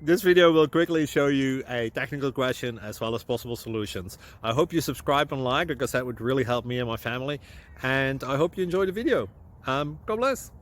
This video will quickly show you a technical question as well as possible solutions. I hope you subscribe and like, because that would really help me and my family. And I hope you enjoy the video. God bless.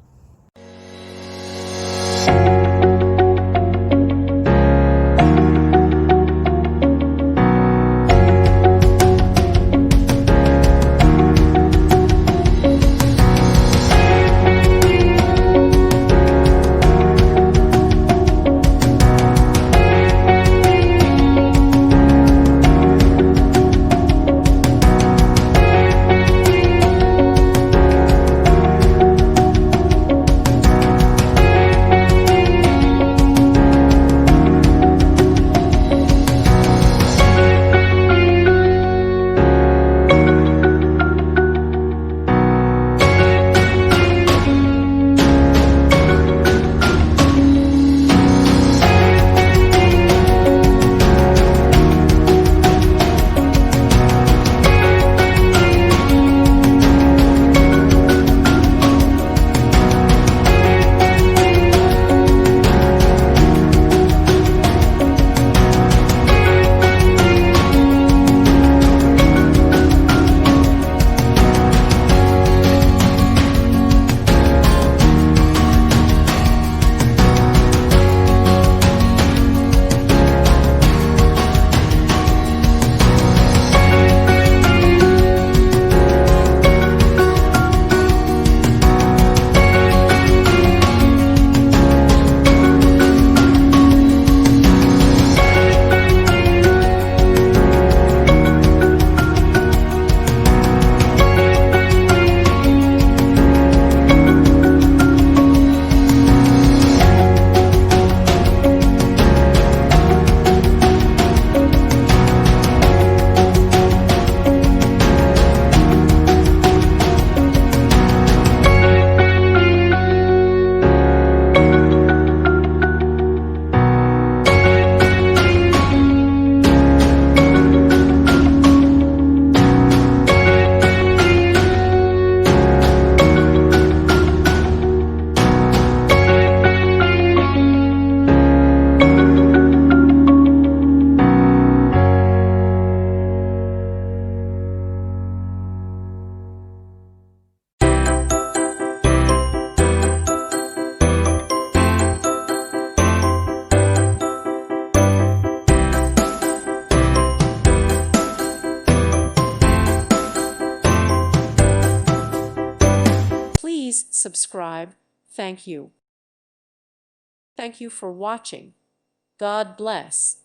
Please subscribe. Thank you. Thank you for watching. God bless.